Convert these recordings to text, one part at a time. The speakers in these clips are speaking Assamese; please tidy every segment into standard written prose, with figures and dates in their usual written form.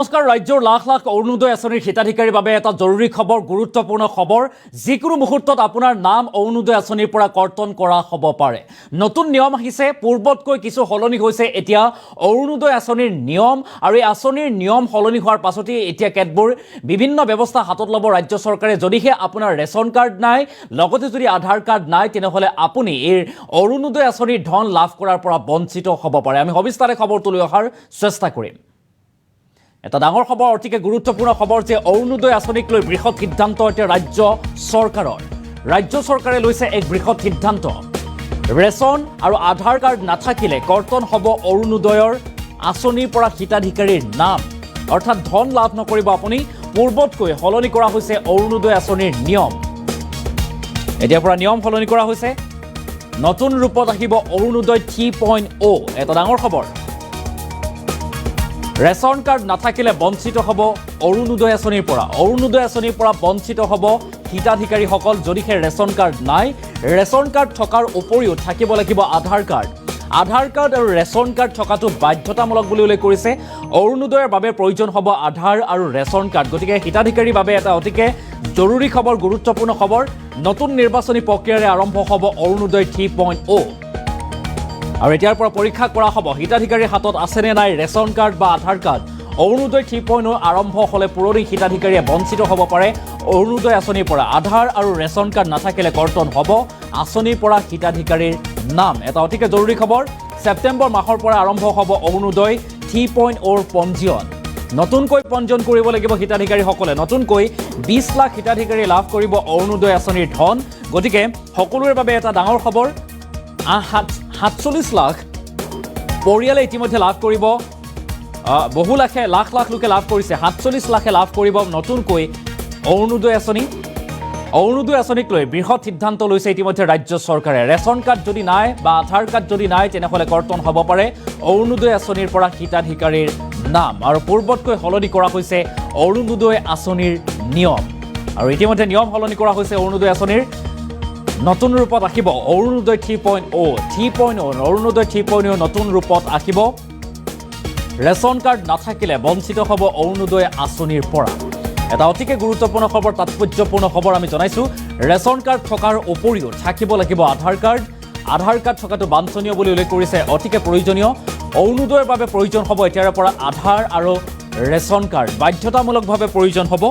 নমস্কাৰ ৰাজ্যৰ লাখ লাখ অৰুণোদয় আঁচনিৰ হিতাধিকাৰীৰ বাবে এটা জৰুৰী খবৰ গুৰুত্বপূৰ্ণ খবৰ যিকোনো মুহূৰ্তত আপোনাৰ নাম অৰুণোদয় আঁচনিৰ পৰা কৰ্তন কৰা হ'ব পাৰে নতুন নিয়ম আহিছে পূৰ্বতকৈ কিছু সলনি হৈছে এতিয়া অৰুণোদয় আঁচনিৰ নিয়ম আৰু এই আঁচনিৰ নিয়ম সলনি হোৱাৰ পাছতে এতিয়া কেতবোৰ বিভিন্ন ব্যৱস্থা হাতত ল'ব ৰাজ্য চৰকাৰে যদিহে আপোনাৰ ৰেচন কাৰ্ড নাই লগতে যদি আধাৰ কাৰ্ড নাই তেনেহলে আপুনি এই অৰুণোদয় আঁচনিৰ ধন লাভ কৰাৰ পৰা বঞ্চিত হ'ব পাৰে আমি সবিস্তাৰে খবৰটো লৈ অহাৰ চেষ্টা কৰিম এটা ডাঙৰ খবৰ অতিকে গুৰুত্বপূৰ্ণ খবৰ যে অৰুণোদয় আঁচনিক লৈ বৃহৎ সিদ্ধান্ত এতিয়া ৰাজ্য চৰকাৰে লৈছে এক বৃহৎ সিদ্ধান্ত ৰেচন আৰু আধাৰ কাৰ্ড নাথাকিলে কৰ্তন হ'ব অৰুণোদয়ৰ আঁচনিৰ পৰা হিতাধিকাৰীৰ নাম অৰ্থাৎ ধন লাভ নকৰিব আপুনি পূৰ্বতকৈ সলনি কৰা হৈছে অৰুণোদয় আঁচনিৰ নিয়ম এতিয়াৰ পৰা নিয়ম সলনি কৰা হৈছে নতুন ৰূপত আহিব অৰুণোদয় 3.0 এটা ডাঙৰ খবৰ ৰেচন কাৰ্ড নাথাকিলে বঞ্চিত হ'ব অৰুণোদয় আঁচনিৰ পৰা বঞ্চিত হ'ব হিতাধিকাৰীসকল যদিহে ৰেচন কাৰ্ড নাই ৰেচন কাৰ্ড থকাৰ উপৰিও থাকিব লাগিব আধাৰ কাৰ্ড আৰু ৰেচন কাৰ্ড থকাটো বাধ্যতামূলক বুলি উল্লেখ কৰিছে অৰুণোদয়ৰ বাবে প্ৰয়োজন হ'ব আধাৰ আৰু ৰেচন কাৰ্ড গতিকে হিতাধিকাৰীৰ বাবে এটা অতিকে জৰুৰী খবৰ গুৰুত্বপূৰ্ণ খবৰ নতুন নিৰ্বাচনী প্ৰক্ৰিয়াৰে আৰম্ভ হ'ব অৰুণোদয় 3.0 আৰু এতিয়াৰ পৰা পৰীক্ষা কৰা হ'ব হিতাধিকাৰীৰ হাতত আছেনে নাই ৰেচন কাৰ্ড বা আধাৰ কাৰ্ড অৰুণোদয় 3.0 আৰম্ভ হ'লে পুৰণি হিতাধিকাৰীয়ে বঞ্চিত হ'ব পাৰে অৰুণোদয় আঁচনিৰ পৰা আধাৰ আৰু ৰেচন কাৰ্ড নাথাকিলে কৰ্তন হ'ব আঁচনিৰ পৰা হিতাধিকাৰীৰ নাম এটা অতিকে জৰুৰী খবৰ ছেপ্টেম্বৰ মাহৰ পৰা আৰম্ভ হ'ব অৰুণোদয় 3.0 পঞ্জীয়ন নতুনকৈ পঞ্জীয়ন কৰিব লাগিব হিতাধিকাৰীসকলে নতুনকৈ 20 লাখ হিতাধিকাৰী লাভ কৰিব অৰুণোদয় আঁচনিৰ ধন গতিকে সকলোৰে বাবে এটা ডাঙৰ খবৰ 47 লাখ পৰিয়ালে ইতিমধ্যে লাভ কৰিব বহু লাখে লাখ লোকে লাভ কৰিছে 47 লাখে লাভ কৰিব নতুনকৈ অৰুণোদয় আঁচনিক লৈ বৃহৎ সিদ্ধান্ত লৈছে ইতিমধ্যে ৰাজ্য চৰকাৰে ৰেচন কাৰ্ড যদি নাই বা আধাৰ কাৰ্ড যদি নাই তেনেহলে কৰ্তন হ'ব পাৰে অৰুণোদয় আঁচনিৰ পৰা হিতাধিকাৰীৰ নাম আৰু পূৰ্বতকৈ সলনি কৰা হৈছে অৰুণোদয় আঁচনিৰ নিয়ম আৰু ইতিমধ্যে নিয়ম সলনি কৰা হৈছে অৰুণোদয় আঁচনিৰ নতুন ৰূপত আহিব অৰুণোদয় 3.0 অৰুণোদয় 3.0 নতুন ৰূপত আহিব ৰেচন কাৰ্ড নাথাকিলে বঞ্চিত হ'ব অৰুণোদয় আঁচনিৰ পৰা এটা অতিকে গুৰুত্বপূৰ্ণ খবৰ তাৎপৰ্যপূৰ্ণ খবৰ আমি জনাইছো ৰেচন কাৰ্ড থকাৰ উপৰিও থাকিব লাগিব আধাৰ কাৰ্ড থকাটো বাঞ্ছনীয় বুলি উল্লেখ কৰিছে অতিকে প্ৰয়োজনীয় অৰুণোদয়ৰ বাবে প্ৰয়োজন হ'ব এতিয়াৰ পৰা আধাৰ আৰু ৰেচন কাৰ্ড বাধ্যতামূলকভাৱে প্ৰয়োজন হ'ব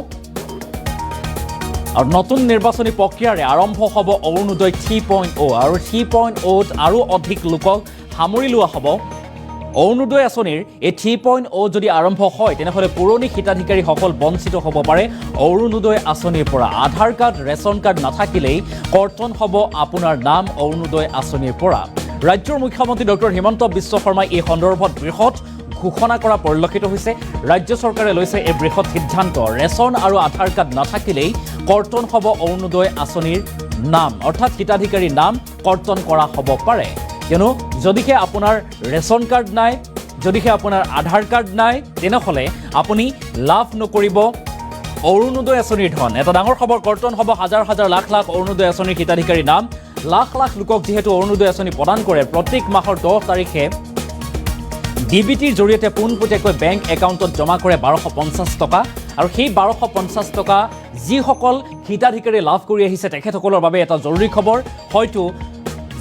আৰু নতুন নিৰ্বাচনী প্ৰক্ৰিয়াৰে আৰম্ভ হ'ব অৰুণোদয় 3.0 আৰু 3.0ত আৰু অধিক লোকক সামৰি লোৱা হ'ব অৰুণোদয় আঁচনিৰ এই 3.0 যদি আৰম্ভ হয় তেনেহলে পুৰণি হিতাধিকাৰীসকল বঞ্চিত হ'ব পাৰে অৰুণোদয় আঁচনিৰ পৰা আধাৰ কাৰ্ড ৰেচন কাৰ্ড নাথাকিলেই কৰ্তন হ'ব আপোনাৰ নাম অৰুণোদয় আঁচনিৰ পৰা ৰাজ্যৰ মুখ্যমন্ত্ৰী ডক্টৰ হিমন্ত বিশ্ব শৰ্মাই এই সন্দৰ্ভত বৃহৎ ঘোষণা কৰা পৰিলক্ষিত হৈছে ৰাজ্য চৰকাৰে লৈছে এই বৃহৎ সিদ্ধান্ত ৰেচন আৰু আধাৰ কাৰ্ড নাথাকিলেই কৰ্তন হ'ব অৰুণোদয় আঁচনিৰ নাম অৰ্থাৎ হিতাধিকাৰীৰ নাম কৰ্তন কৰা হ'ব পাৰে কিয়নো যদিহে আপোনাৰ ৰেচন কাৰ্ড নাই যদিহে আপোনাৰ আধাৰ কাৰ্ড নাই তেনেহলে আপুনি লাভ নকৰিব অৰুণোদয় আঁচনিৰ ধন এটা ডাঙৰ খবৰ কৰ্তন হ'ব হাজাৰ লাখ অৰুণোদয় আঁচনিৰ হিতাধিকাৰীৰ নাম লাখ লোকক যিহেতু অৰুণোদয় আঁচনি প্ৰদান কৰে প্ৰত্যেক মাহৰ 10 তাৰিখে ডিবিটিৰ জৰিয়তে পোনপটীয়াকৈ বেংক একাউণ্টত জমা কৰে 1250 টকা আৰু সেই 1250 টকা যিসকল হিতাধিকাৰী লাভ কৰি আহিছে তেখেতসকলৰ বাবে এটা জৰুৰী খবৰ হয়তো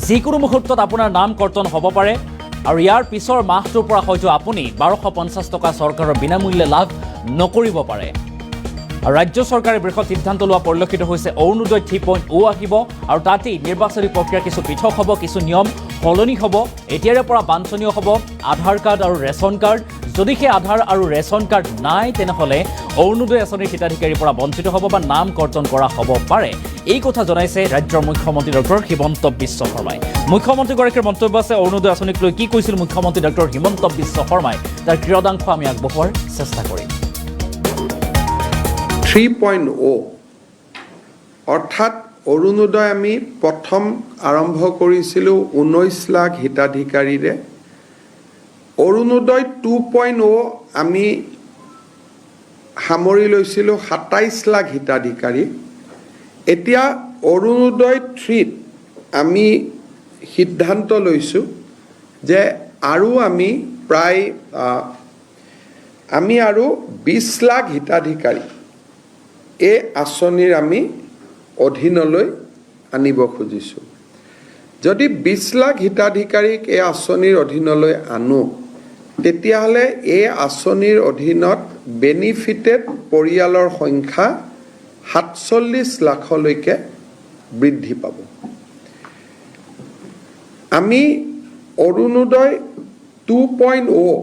যিকোনো মুহূৰ্তত আপোনাৰ নাম কৰ্তন হ'ব পাৰে আৰু ইয়াৰ পিছৰ মাহটোৰ পৰা হয়তো আপুনি 1250 টকা চৰকাৰৰ বিনামূল্যে লাভ নকৰিব পাৰে আৰু ৰাজ্য চৰকাৰে বৃহৎ সিদ্ধান্ত লোৱা পৰিলক্ষিত হৈছে অৰুণোদয় 3.0 আহিব আৰু তাতেই নিৰ্বাচনী প্ৰক্ৰিয়া কিছু পৃথক হ'ব কিছু নিয়ম সলনি হ'ব এতিয়াৰে পৰা বাঞ্ছনীয় হ'ব আধাৰ কাৰ্ড আৰু ৰেচন কাৰ্ড যদিহে আধাৰ আৰু ৰেচন কাৰ্ড নাই তেনেহলে অৰুণোদয় আঁচনিৰ হিতাধিকাৰীৰ পৰা বঞ্চিত হ'ব বা নাম কৰ্তন কৰা হ'ব পাৰে এই কথা জনাইছে ৰাজ্যৰ মুখ্যমন্ত্ৰী ডক্টৰ হিমন্ত বিশ্ব শৰ্মাই মুখ্যমন্ত্ৰীগৰাকীৰ মন্তব্য আছে অৰুণোদয় আঁচনিক লৈ কি কৈছিল মুখ্যমন্ত্ৰী ডক্টৰ হিমন্ত বিশ্ব শৰ্মাই তাৰ ক্ৰিয়াদাংশ আমি আগবঢ়োৱাৰ চেষ্টা কৰিম 3.0 অৰ্থাৎ অৰুণোদয় আমি প্ৰথম আৰম্ভ কৰিছিলোঁ 19 লাখ হিতাধিকাৰীৰে অৰুণোদয় 2.0 আমি সামৰি লৈছিলোঁ 27 লাখ হিতাধিকাৰী এতিয়া অৰুণোদয় 3ত আমি সিদ্ধান্ত লৈছোঁ যে আৰু আমি প্ৰায় আমি আৰু 20 লাখ হিতাধিকাৰী এই আঁচনিৰ আমি অধীনলৈ আনিব খুজিছোঁ। যদি 20 লাখ হিতাধিকাৰীক এই আঁচনিৰ অধীনলৈ আনো, তেতিয়াহ'লে এই আঁচনিৰ অধীনত বেনিফিটেড পৰিয়ালৰ সংখ্যা 47 লাখলৈকে বৃদ্ধি পাব। আমি অৰুণোদয় 2.0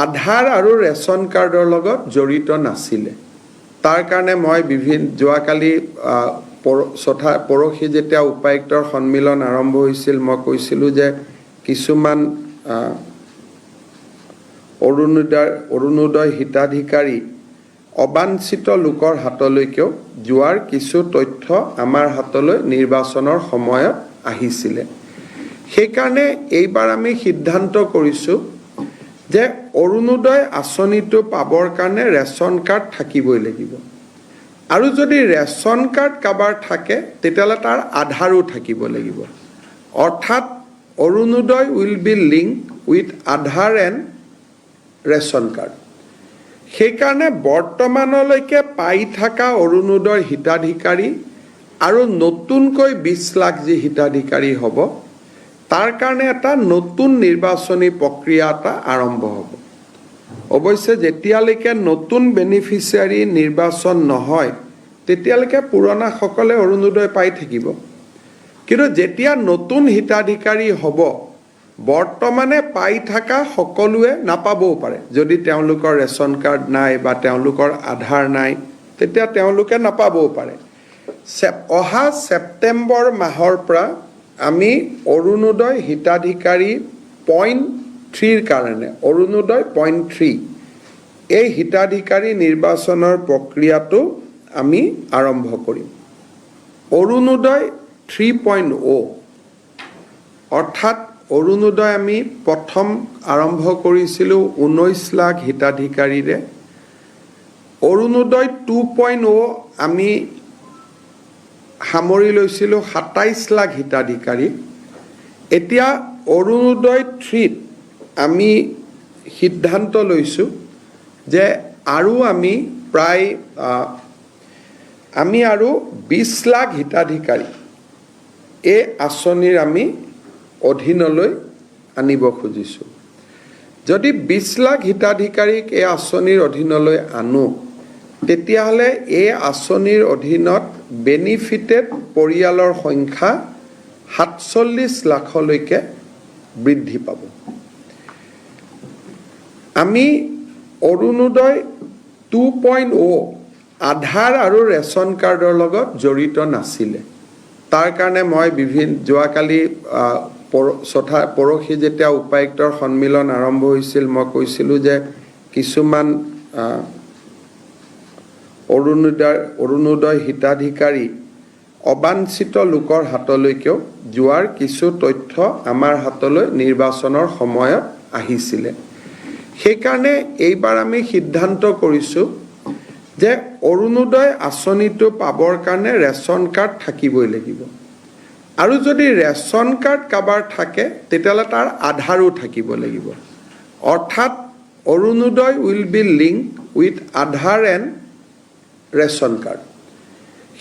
আধাৰ আৰু ৰেচন কাৰ্ডৰ লগত জড়িত নাছিলে। তাৰ কাৰণে মই যোৱাকালি পৰহি যেতিয়া উপায়ুক্তৰ সন্মিলন আৰম্ভ হৈছিল, মই কৈছিলোঁ যে কিছুমান অৰুণোদয় হিতাধিকাৰী অবাঞ্ছিত লোকৰ হাতলৈকেও যোৱাৰ কিছু তথ্য আমাৰ হাতলৈ নিৰ্বাচনৰ সময়ত আহিছিলে। সেইকাৰণে এইবাৰ আমি সিদ্ধান্ত কৰিছোঁ যে অৰুণোদয় আঁচনিটো পাবৰ কাৰণে ৰেচন কাৰ্ড থাকিবই লাগিব। আৰু যদি ৰেচন কাৰ্ড কাৰোবাৰ থাকে, তেতিয়াহ'লে তাৰ আধাৰো থাকিব লাগিব। অৰ্থাৎ Orunodoi will be link with Aadhaar and ration card. সেইকাৰণে বৰ্তমানলৈকে পাই থকা অৰুণোদয় হিতাধিকাৰী আৰু নতুনকৈ 20 লাখ যি হিতাধিকাৰী হ'ব, তাৰ কাৰণে এটা নতুন নিৰ্বাচনী প্ৰক্ৰিয়া এটা আৰম্ভ হ'ব। অৱশ্যে যেতিয়ালৈকে নতুন বেনিফিচিয়াৰী নিৰ্বাচন নহয়, তেতিয়ালৈকে পুৰণাসকলে অৰুণোদয় পাই থাকিব। কিন্তু যেতিয়া নতুন হিতাধিকাৰী হ'ব, বৰ্তমানে পাই থকা সকলোৱে নাপাবও পাৰে। যদি তেওঁলোকৰ ৰেচন কাৰ্ড নাই বা তেওঁলোকৰ আধাৰ নাই, তেতিয়া তেওঁলোকে নাপাবও পাৰে। অহা ছেপ্টেম্বৰ মাহৰ পৰা আমি অৰুণোদয় হিতাধিকাৰী 0.3 কাৰণে, অৰুণোদয় 0.3 এই হিতাধিকাৰী নিৰ্বাচনৰ প্ৰক্ৰিয়াটো আমি আৰম্ভ কৰিম। অৰুণোদয় 3.0 অৰ্থাৎ অৰুণোদয় আমি প্ৰথম আৰম্ভ কৰিছিলোঁ 19 লাখ হিতাধিকাৰীৰে। অৰুণোদয় 2.0 আমি সামৰি লৈছিলোঁ 27 লাখ হিতাধিকাৰী। এতিয়া অৰুণোদয় 3 আমি সিদ্ধান্ত লৈছোঁ যে আৰু আমি প্ৰায় 20 লাখ হিতাধিকাৰী এই আঁচনিৰ আমি অধীনলৈ আনিব খুজিছোঁ। যদি 20 লাখ হিতাধিকাৰীক এই আঁচনিৰ অধীনলৈ আনো, তেতিয়াহ'লে এই আঁচনিৰ অধীনত বেনিফিটেড পৰিয়ালৰ সংখ্যা 47 লাখলৈকে বৃদ্ধি পাব। আমি অৰুণোদয় 2.0 আধাৰ আৰু ৰেচন কাৰ্ডৰ লগত জড়িত নাছিলে। তাৰ কাৰণে মই যোৱাকালি পৰহি যেতিয়া উপায়ুক্তৰ সন্মিলন আৰম্ভ হৈছিল, মই কৈছিলোঁ যে কিছুমান অৰুণোদয় হিতাধিকাৰী অবাঞ্ছিত লোকৰ হাতলৈকেও যোৱাৰ কিছু তথ্য আমাৰ হাতলৈ নিৰ্বাচনৰ সময়ত আহিছিলে। সেইকাৰণে এইবাৰ আমি সিদ্ধান্ত কৰিছোঁ যে অৰুণোদয় আঁচনিটো পাবৰ কাৰণে ৰেচন কাৰ্ড থাকিবই লাগিব। আৰু যদি ৰেচন কাৰ্ড কাৰোবাৰ থাকে, তেতিয়াহ'লে তাৰ আধাৰো থাকিব লাগিব। অৰ্থাৎ Orunodoi will be link with Aadhaar and ration card.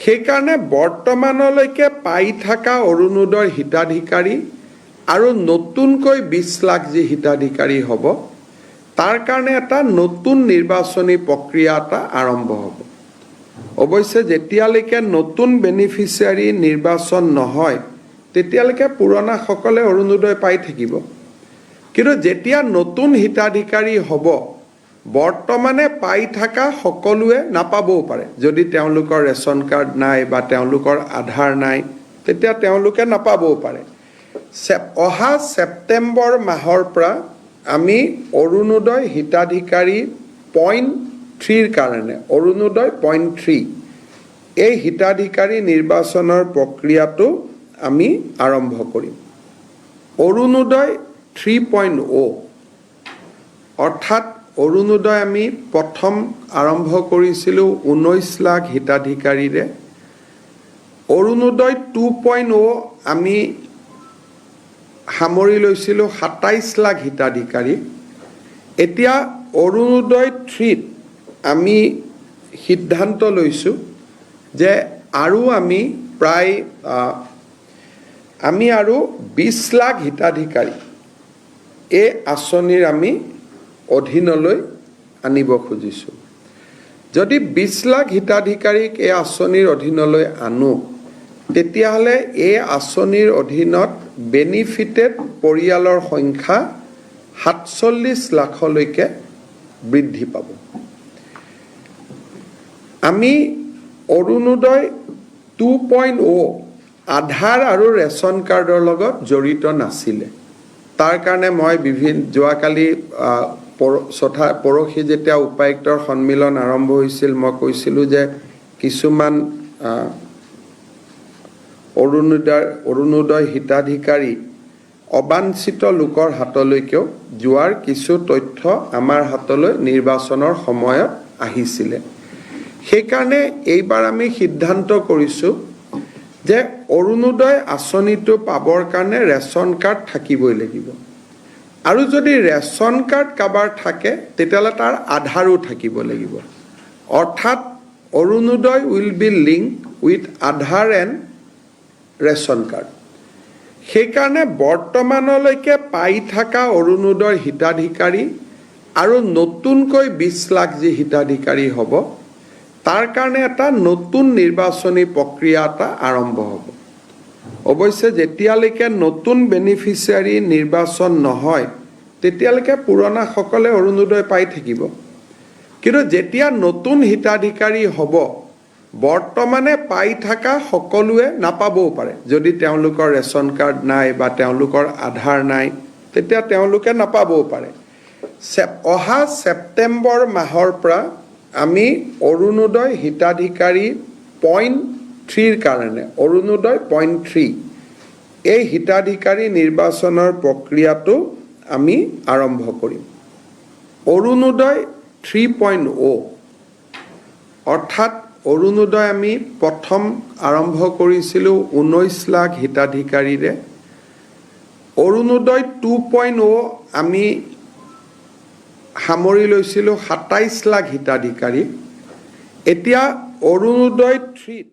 সেইকাৰণে বৰ্তমানলৈকে পাই থকা অৰুণোদয় হিতাধিকাৰী আৰু নতুনকৈ 20 লাখ যি হিতাধিকাৰী হ'ব, তাৰ কাৰণে এটা নতুন নিৰ্বাচনী প্ৰক্ৰিয়া এটা আৰম্ভ হ'ব। অৱশ্যে যেতিয়ালৈকে নতুন বেনিফিচিয়াৰী নিৰ্বাচন নহয়, তেতিয়ালৈকে পুৰণাসকলে অৰুণোদয় পাই থাকিব। কিন্তু যেতিয়া নতুন হিতাধিকাৰী হ'ব, বৰ্তমানে পাই থকা সকলোৱে নাপাবও পাৰে। যদি তেওঁলোকৰ ৰেচন কাৰ্ড নাই বা তেওঁলোকৰ আধাৰ নাই, তেতিয়া তেওঁলোকে নাপাবও পাৰে। অহা ছেপ্টেম্বৰ মাহৰ পৰা আমি অৰুণোদয় হিতাধিকাৰী 0.3 কাৰণে, অৰুণোদয় 0.3 এই হিতাধিকাৰী নিৰ্বাচনৰ প্ৰক্ৰিয়াটো আমি আৰম্ভ কৰিম। অৰুণোদয় 3.0 অৰ্থাৎ অৰুণোদয় আমি প্ৰথম আৰম্ভ কৰিছিলোঁ 19 লাখ হিতাধিকাৰীৰে। অৰুণোদয় 2.0 আমি সামৰি লৈছিলোঁ 27 লাখ হিতাধিকাৰী। এতিয়া অৰুণোদয় 3ত আমি সিদ্ধান্ত লৈছোঁ যে আৰু আমি প্ৰায় আমি আৰু 20 লাখ হিতাধিকাৰী এই আঁচনিৰ আমি অধীনলৈ আনিব খুজিছোঁ। যদি 20 লাখ হিতাধিকাৰীক এই আঁচনিৰ অধীনলৈ আনো তেতিয়াহ'লে এই আঁচনিৰ অধীনত বেনিফিটেড পৰিয়ালৰ সংখ্যা 47 লাখলৈকে বৃদ্ধি পাব। আমি অৰুণোদয় 2.0 আধাৰ আৰু ৰেচন কাৰ্ডৰ লগত জড়িত নাছিলে। তাৰ কাৰণে মই যোৱাকালি পৰহি যেতিয়া উপায়ুক্তৰ সন্মিলন আৰম্ভ হৈছিল মই কৈছিলোঁ যে কিছুমান অৰুণোদয় হিতাধিকাৰী অবাঞ্ছিত লোকৰ হাতলৈকেও যোৱাৰ কিছু তথ্য আমাৰ হাতলৈ নিৰ্বাচনৰ সময়ত আহিছিলে। সেইকাৰণে এইবাৰ আমি সিদ্ধান্ত কৰিছোঁ যে অৰুণোদয় আঁচনিটো পাবৰ কাৰণে ৰেচন কাৰ্ড থাকিবই লাগিব, আৰু যদি ৰেচন কাৰ্ড কাৰোবাৰ থাকে তেতিয়াহ'লে তাৰ আধাৰো থাকিব লাগিব। অৰ্থাৎ Orunodoi will be link with Aadhaar and ration card. সেইকাৰণে বৰ্তমানলৈকে পাই থকা অৰুণোদয় হিতাধিকাৰী আৰু নতুনকৈ 20 লাখ যি হিতাধিকাৰী হ'ব তাৰ কাৰণে এটা নতুন নিৰ্বাচনী প্ৰক্ৰিয়া এটা আৰম্ভ হ'ব। অৱশ্যে যেতিয়ালৈকে নতুন বেনিফিচিয়াৰী নিৰ্বাচন নহয় তেতিয়ালৈকে পুৰণাসকলে অৰুণোদয় পাই থাকিব, কিন্তু যেতিয়া নতুন হিতাধিকাৰী হ'ব বৰ্তমানে পাই থকা সকলোৱে নাপাবও পাৰে। যদি তেওঁলোকৰ ৰেচন কাৰ্ড নাই বা তেওঁলোকৰ আধাৰ নাই তেতিয়া তেওঁলোকে নাপাবও পাৰে। অহা ছেপ্টেম্বৰ মাহৰ পৰা আমি অৰুণোদয় হিতাধিকাৰী 0.3ৰ কাৰণে অৰুণোদয় 0.3 এই হিতাধিকাৰী নিৰ্বাচনৰ প্ৰক্ৰিয়াটো আমি আৰম্ভ কৰিম। অৰুণোদয় 3.0 অৰ্থাৎ অৰুণোদয় আমি প্ৰথম আৰম্ভ কৰিছিলোঁ 19 লাখ হিতাধিকাৰীৰে। অৰুণোদয় 2.0 আমি সামৰি লৈছিলোঁ 27 লাখ হিতাধিকাৰী। এতিয়া অৰুণোদয় 3